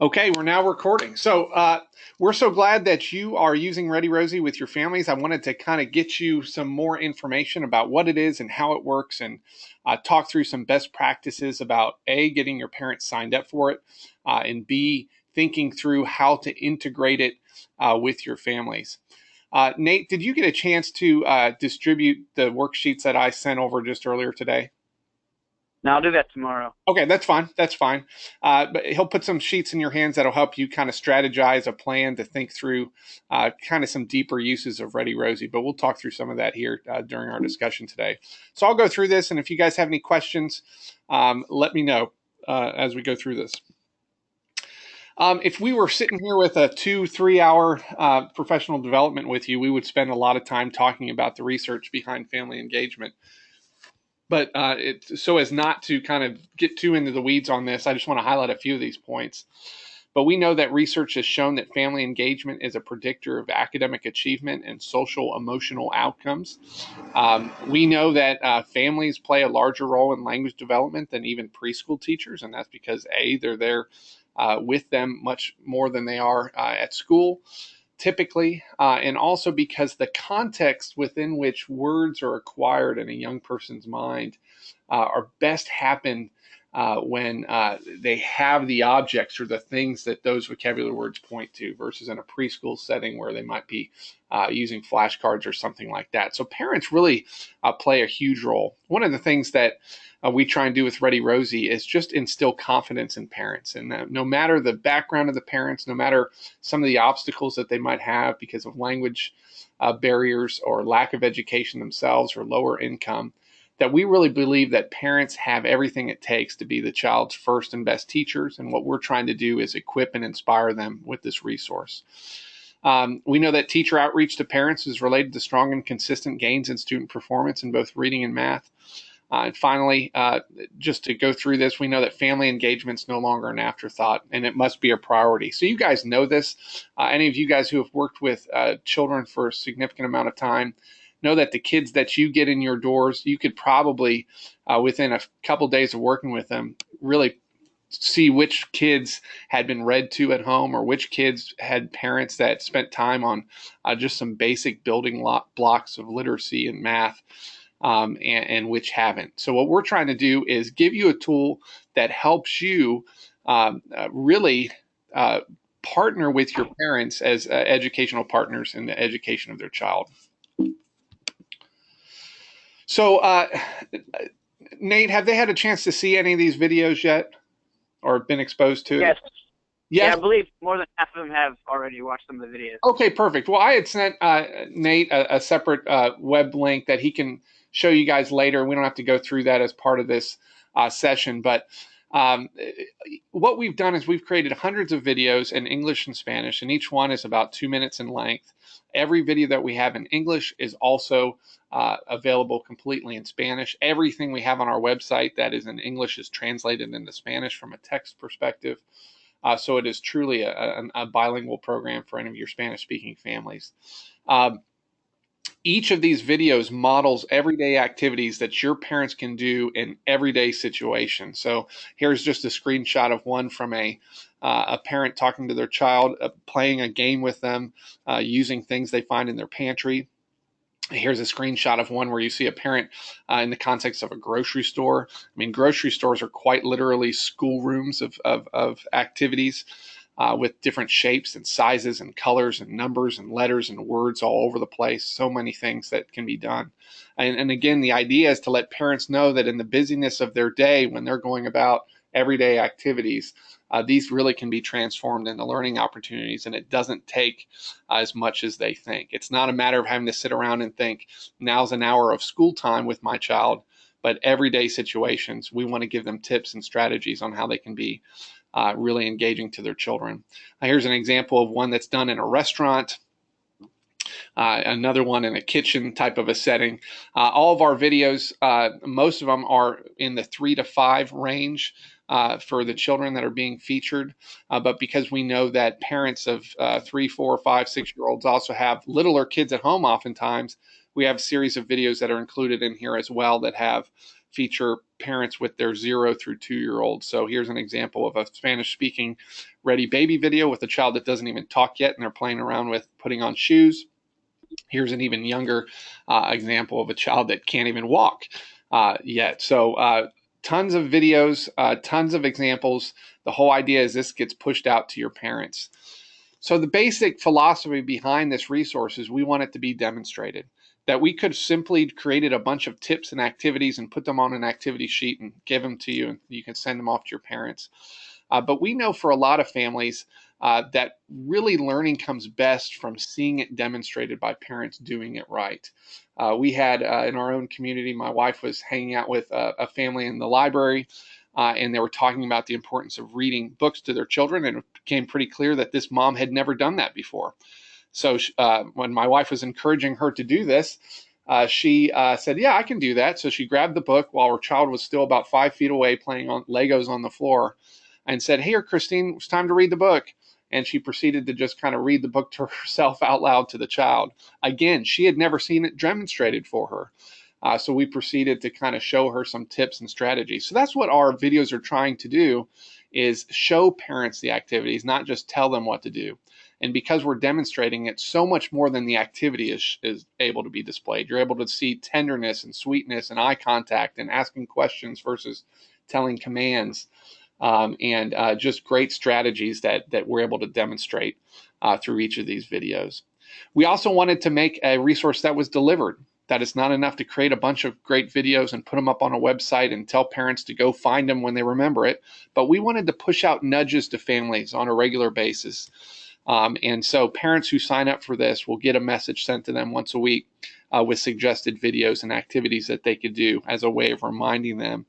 Okay, we're now recording. So we're so glad that you are using ReadyRosie with your families. I wanted to kind of get you some more information about what it is and how it works, and talk through some best practices about A, getting your parents signed up for it, and B, thinking through how to integrate it with your families. Nate, did you get a chance to distribute the worksheets that I sent over just earlier today? No, I'll do that tomorrow. Okay, that's fine. That's fine. But he'll put some sheets in your hands that'll help you kind of strategize a plan to think through kind of some deeper uses of ReadyRosie. But we'll talk through some of that here during our discussion today. So I'll go through this, and if you guys have any questions, let me know as we go through this. If we were sitting here with a 2-3 hour professional development with you, we would spend a lot of time talking about the research behind family engagement. But so as not to kind of get too into the weeds on this, I just want to highlight a few of these points. But we know that research has shown that family engagement is a predictor of academic achievement and social emotional outcomes. We know that families play a larger role in language development than even preschool teachers, and that's because A, they're there with them much more than they are at school, typically, and also because the context within which words are acquired in a young person's mind are best happen when they have the objects or the things that those vocabulary words point to, versus in a preschool setting where they might be using flashcards or something like that. So parents really play a huge role. One of the things that we try and do with ReadyRosie is just instill confidence in parents. And no matter the background of the parents, no matter some of the obstacles that they might have because of language barriers or lack of education themselves or lower income, that we really believe that parents have everything it takes to be the child's first and best teachers. And what we're trying to do is equip and inspire them with this resource. We know that teacher outreach to parents is related to strong and consistent gains in student performance in both reading and math. And finally, just to go through this, we know that family engagement is no longer an afterthought, and it must be a priority. So you guys know this. Any of you guys who have worked with children for a significant amount of time know that the kids that you get in your doors, you could probably, within a couple days of working with them, really see which kids had been read to at home, or which kids had parents that spent time on just some basic building blocks of literacy and math. And which haven't. So what we're trying to do is give you a tool that helps you really partner with your parents as educational partners in the education of their child. So Nate, have they had a chance to see any of these videos yet, or been exposed to it? Yes. Yeah, Yes. I believe more than half of them have already watched some of the videos. Okay, perfect. Well, I had sent Nate a separate web link that he can show you guys later. We don't have to go through that as part of this session, but um, what we've done is we've created hundreds of videos in English and Spanish, and each one is about 2 minutes in length. Every video that we have in English is also available completely in Spanish. Everything we have on our website that is in English is translated into Spanish from a text perspective. So it is truly a bilingual program for any of your Spanish-speaking families. Each of these videos models everyday activities that your parents can do in everyday situations. So here's just a screenshot of one from a parent talking to their child, playing a game with them, using things they find in their pantry. Here's a screenshot of one where you see a parent in the context of a grocery store. I mean, grocery stores are quite literally schoolrooms of activities with different shapes and sizes and colors and numbers and letters and words all over the place. So many things that can be done. And again, the idea is to let parents know that in the busyness of their day, when they're going about everyday activities, these really can be transformed into learning opportunities, and it doesn't take as much as they think. It's not a matter of having to sit around and think, now's an hour of school time with my child, but everyday situations, we want to give them tips and strategies on how they can be really engaging to their children. Here's an example of one that's done in a restaurant. Another one in a kitchen type of a setting. All of our videos, most of them are in the 3 to 5 range for the children that are being featured. But because we know that parents of 3, 4, 5, 6-year-olds also have littler kids at home oftentimes, we have a series of videos that are included in here as well that have feature parents with their 0 through 2-year-olds. So here's an example of a Spanish-speaking ready baby video with a child that doesn't even talk yet, and they're playing around with putting on shoes. Here's an even younger example of a child that can't even walk yet. So tons of videos, tons of examples. The whole idea is this gets pushed out to your parents. So the basic philosophy behind this resource is we want it to be demonstrated. That we could simply created a bunch of tips and activities and put them on an activity sheet and give them to you, and you can send them off to your parents. But we know for a lot of families that really learning comes best from seeing it demonstrated by parents doing it right. We had in our own community, my wife was hanging out with a family in the library, and they were talking about the importance of reading books to their children, and it became pretty clear that this mom had never done that before. So when my wife was encouraging her to do this, she said, yeah, I can do that. So she grabbed the book while her child was still about 5 feet away playing on Legos on the floor and said, here, Christine, it's time to read the book. And she proceeded to just kind of read the book to herself out loud to the child. Again, she had never seen it demonstrated for her. So we proceeded to kind of show her some tips and strategies. So that's what our videos are trying to do, is show parents the activities, not just tell them what to do. And because we're demonstrating it, so much more than the activity is able to be displayed. You're able to see tenderness and sweetness and eye contact and asking questions versus telling commands, and just great strategies that we're able to demonstrate through each of these videos. We also wanted to make a resource that was delivered. That it's not enough to create a bunch of great videos and put them up on a website and tell parents to go find them when they remember it, but we wanted to push out nudges to families on a regular basis. And so parents who sign up for this will get a message sent to them once a week with suggested videos and activities that they could do as a way of reminding them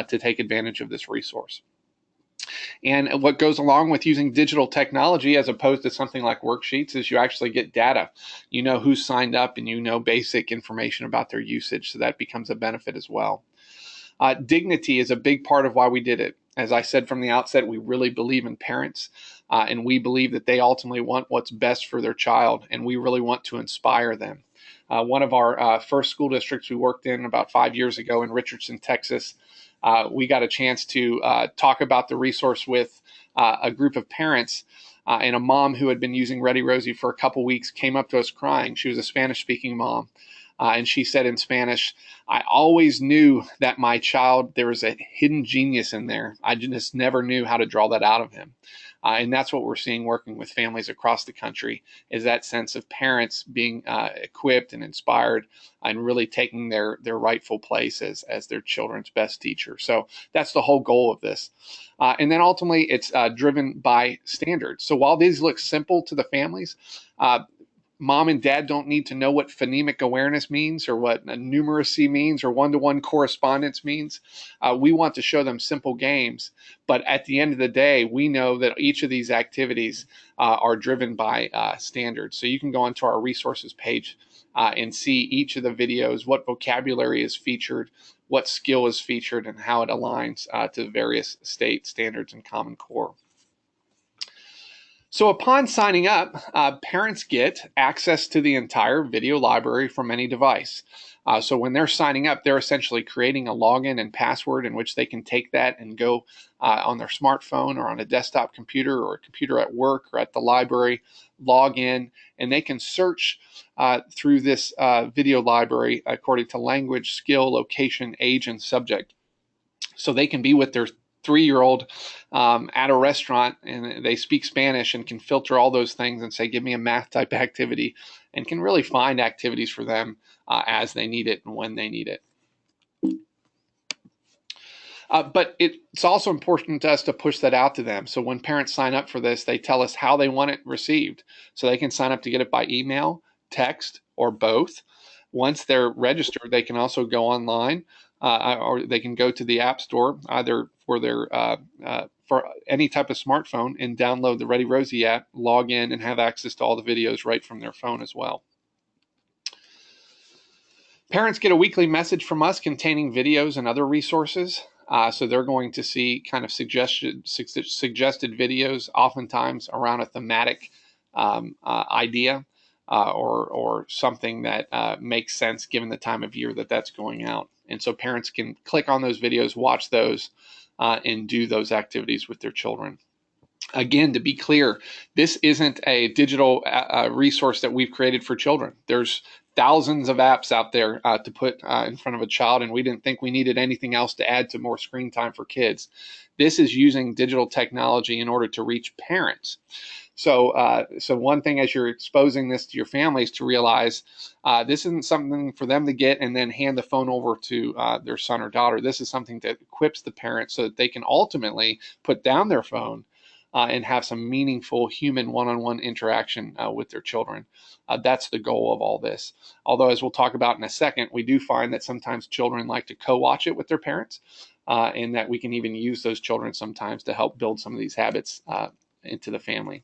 to take advantage of this resource. And what goes along with using digital technology as opposed to something like worksheets is you actually get data. You know who's signed up and you know basic information about their usage, so that becomes a benefit as well. Dignity is a big part of why we did it. As I said from the outset, we really believe in parents, and we believe that they ultimately want what's best for their child, and we really want to inspire them. One of our first school districts we worked in about 5 years ago in Richland, Texas, we got a chance to talk about the resource with a group of parents, and a mom who had been using ReadyRosie for a couple weeks came up to us crying. She was a Spanish-speaking mom. And she said in Spanish, I always knew that my child, there was a hidden genius in there. I just never knew how to draw that out of him. And that's what we're seeing working with families across the country, is that sense of parents being equipped and inspired and really taking their rightful place as their children's best teacher. So that's the whole goal of this. And then ultimately, it's driven by standards. So while these look simple to the families, mom and dad don't need to know what phonemic awareness means or what numeracy means or one-to-one correspondence means. We want to show them simple games, but at the end of the day, we know that each of these activities are driven by standards. So you can go onto our resources page and see each of the videos, what vocabulary is featured, what skill is featured, and how it aligns to various state standards and Common Core. So upon signing up, parents get access to the entire video library from any device. So when they're signing up, they're essentially creating a login and password in which they can take that and go on their smartphone or on a desktop computer or a computer at work or at the library, log in, and they can search through this video library according to language, skill, location, age, and subject. So they can be with their 3-year-old at a restaurant and they speak Spanish and can filter all those things and say, give me a math type activity, and can really find activities for them as they need it and when they need it. But it's also important to us to push that out to them. So when parents sign up for this, they tell us how they want it received. So they can sign up to get it by email, text, or both. Once they're registered, they can also go online or they can go to the App Store either for their for any type of smartphone and download the ReadyRosie app, log in, and have access to all the videos right from their phone as well. Parents get a weekly message from us containing videos and other resources. So they're going to see kind of suggested videos, oftentimes around a thematic idea or something that makes sense given the time of year that that's going out. And so parents can click on those videos, watch those, and do those activities with their children. Again, to be clear, this isn't a digital resource that we've created for children. There's thousands of apps out there to put in front of a child, and we didn't think we needed anything else to add to more screen time for kids. This is using digital technology in order to reach parents. So one thing as you're exposing this to your families to realize this isn't something for them to get and then hand the phone over to their son or daughter. This is something that equips the parents so that they can ultimately put down their phone and have some meaningful human one-on-one interaction with their children. That's the goal of all this. Although, as we'll talk about in a second, we do find that sometimes children like to co-watch it with their parents, and that we can even use those children sometimes to help build some of these habits into the family.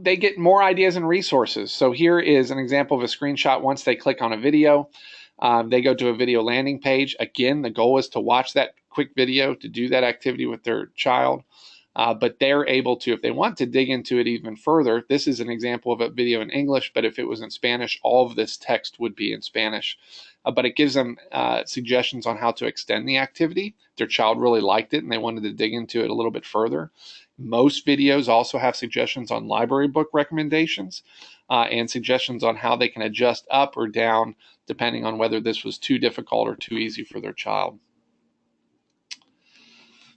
They get more ideas and resources. So here is an example of a screenshot. Once they click on a video, they go to a video landing page. Again, the goal is to watch that quick video to do that activity with their child. But they're able to, if they want to dig into it even further, this is an example of a video in English, but if it was in Spanish, all of this text would be in Spanish. But it gives them suggestions on how to extend the activity. Their child really liked it and they wanted to dig into it a little bit further. Most videos also have suggestions on library book recommendations and suggestions on how they can adjust up or down depending on whether this was too difficult or too easy for their child.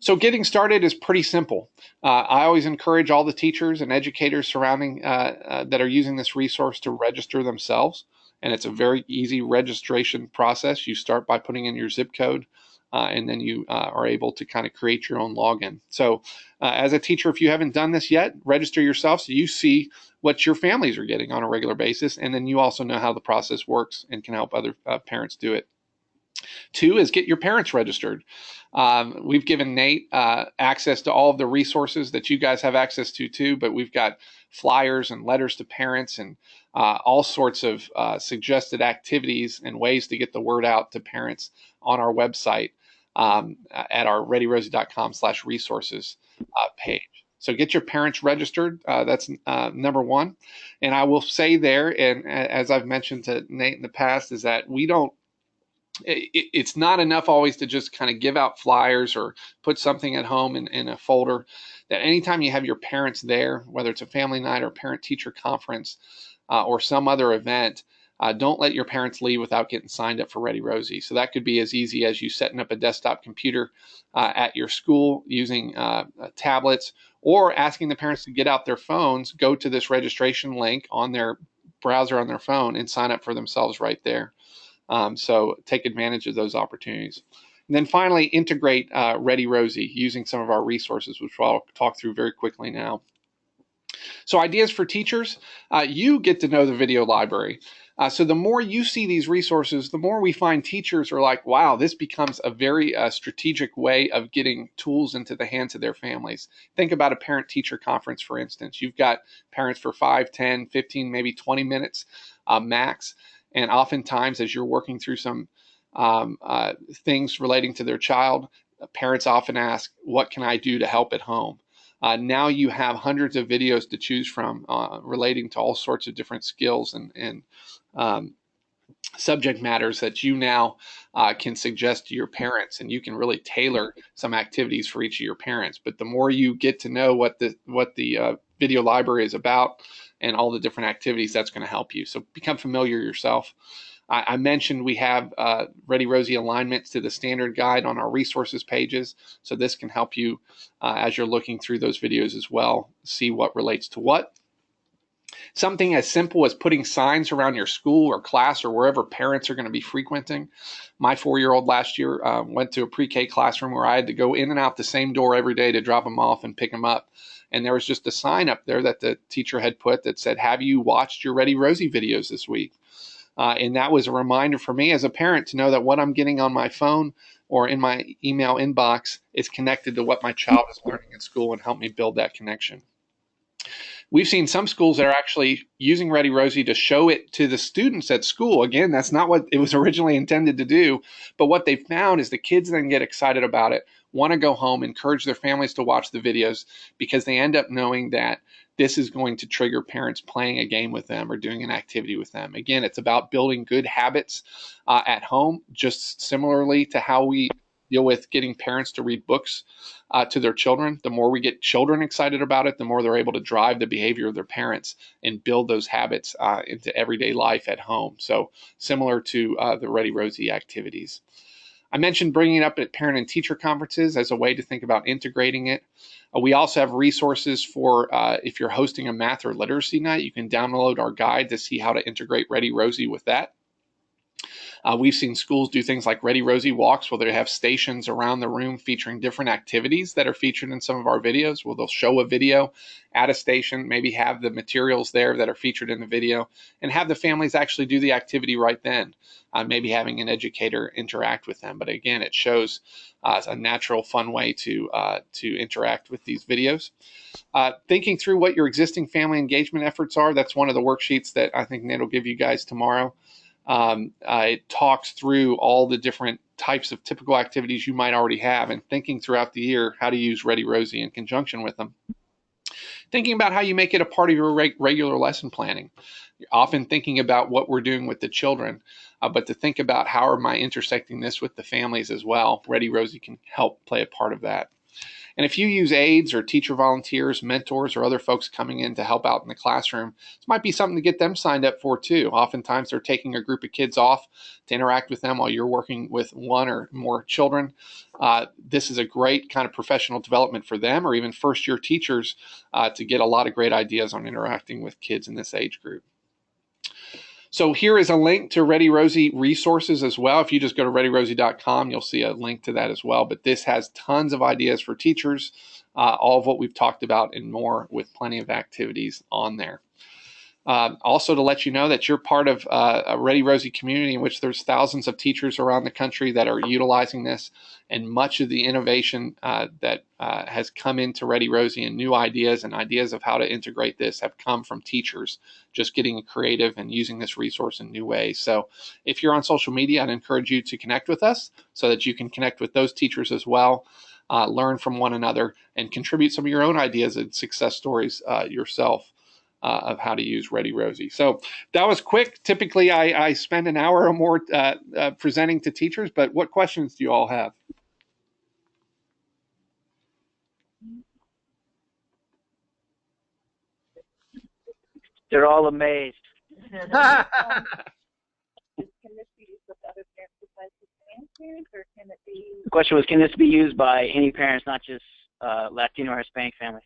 So getting started is pretty simple. I always encourage all the teachers and educators surrounding that are using this resource to register themselves. And it's a very easy registration process. You start by putting in your zip code, and then you are able to kind of create your own login. So as a teacher, if you haven't done this yet, register yourself so you see what your families are getting on a regular basis. And then you also know how the process works and can help other parents do it. 2 is get your parents registered. We've given Nate access to all of the resources that you guys have access to too, but we've got flyers and letters to parents and all sorts of suggested activities and ways to get the word out to parents on our website at our ReadyRosie.com/resources page. So get your parents registered. That's number 1. And I will say there, and as I've mentioned to Nate in the past, is that it's not enough always to just kind of give out flyers or put something at home in a folder. That anytime you have your parents there, whether it's a family night or parent-teacher conference or some other event, don't let your parents leave without getting signed up for ReadyRosie. So that could be as easy as you setting up a desktop computer at your school using tablets, or asking the parents to get out their phones, go to this registration link on their browser on their phone and sign up for themselves right there. So take advantage of those opportunities. And then finally, integrate ReadyRosie using some of our resources, which I'll talk through very quickly now. So ideas for teachers, you get to know the video library. So the more you see these resources, the more we find teachers are like, wow, this becomes a very strategic way of getting tools into the hands of their families. Think about a parent-teacher conference, for instance. You've got parents for 5, 10, 15, maybe 20 minutes max. And oftentimes, as you're working through some things relating to their child, parents often ask, what can I do to help at home? Now you have hundreds of videos to choose from relating to all sorts of different skills and subject matters that you now can suggest to your parents, and you can really tailor some activities for each of your parents. But the more you get to know what the video library is about and all the different activities, that's going to help you. So become familiar yourself. I mentioned we have ReadyRosie alignments to the standard guide on our resources pages. So this can help you as you're looking through those videos as well, see what relates to what. Something as simple as putting signs around your school or class or wherever parents are going to be frequenting. My 4-year-old last year went to a pre-K classroom where I had to go in and out the same door every day to drop him off and pick him up. And there was just a sign up there that the teacher had put that said, have you watched your ReadyRosie videos this week? And that was a reminder for me as a parent to know that what I'm getting on my phone or in my email inbox is connected to what my child is learning in school and help me build that connection. We've seen some schools that are actually using ReadyRosie to show it to the students at school. Again, that's not what it was originally intended to do, but what they've found is the kids then get excited about it, want to go home, encourage their families to watch the videos, because they end up knowing that this is going to trigger parents playing a game with them or doing an activity with them. Again, it's about building good habits at home, just similarly to how we deal with getting parents to read books to their children. The more we get children excited about it, the more they're able to drive the behavior of their parents and build those habits into everyday life at home. So similar to the ReadyRosie activities. I mentioned bringing it up at parent and teacher conferences as a way to think about integrating it. We also have resources for if you're hosting a math or literacy night, you can download our guide to see how to integrate ReadyRosie with that. We've seen schools do things like ReadyRosie walks, where they have stations around the room featuring different activities that are featured in some of our videos, where they'll show a video at a station, maybe have the materials there that are featured in the video, and have the families actually do the activity right then, maybe having an educator interact with them. But again, it shows a natural, fun way to interact with these videos. Thinking through what your existing family engagement efforts are, that's one of the worksheets that I think Nate will give you guys tomorrow. It talks through all the different types of typical activities you might already have, and thinking throughout the year how to use ReadyRosie in conjunction with them. Thinking about how you make it a part of your regular lesson planning. You're often thinking about what we're doing with the children, but to think about how am I intersecting this with the families as well. ReadyRosie can help play a part of that. And if you use aides or teacher volunteers, mentors, or other folks coming in to help out in the classroom, this might be something to get them signed up for too. Oftentimes they're taking a group of kids off to interact with them while you're working with one or more children. This is a great kind of professional development for them, or even first-year teachers to get a lot of great ideas on interacting with kids in this age group. So here is a link to ReadyRosie resources as well. If you just go to ReadyRosie.com, you'll see a link to that as well. But this has tons of ideas for teachers, all of what we've talked about and more, with plenty of activities on there. Also to let you know that you're part of a ReadyRosie community in which there's thousands of teachers around the country that are utilizing this, and much of the innovation that has come into ReadyRosie and new ideas and ideas of how to integrate this have come from teachers just getting creative and using this resource in new ways. So if you're on social media, I'd encourage you to connect with us so that you can connect with those teachers as well, learn from one another, and contribute some of your own ideas and success stories yourself. Of how to use ReadyRosie. So that was quick. Typically, I spend an hour or more presenting to teachers, but what questions do you all have? They're all amazed. The question was, can this be used by any parents, not just Latino or Hispanic families?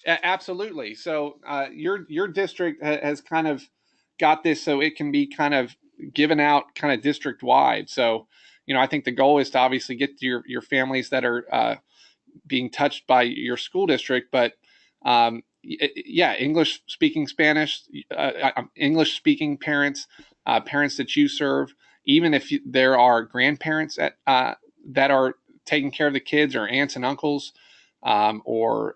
Absolutely. So your district has kind of got this so it can be kind of given out kind of district wide. So, I think the goal is to obviously get to your families that are being touched by your school district, but yeah, English speaking Spanish, English speaking parents, parents that you serve, even if there are grandparents that are taking care of the kids, or aunts and uncles, or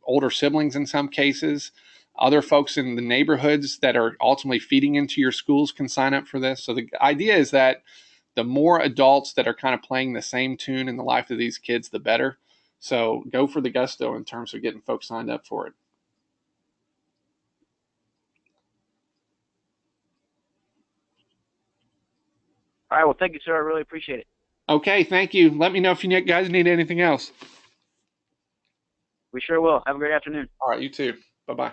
older siblings in some cases. Other folks in the neighborhoods that are ultimately feeding into your schools can sign up for this. So the idea is that the more adults that are kind of playing the same tune in the life of these kids, the better. So go for the gusto in terms of getting folks signed up for it. All right. Well, thank you, sir. I really appreciate it. Okay. Thank you. Let me know if you guys need anything else. We sure will. Have a great afternoon. All right. You too. Bye-bye.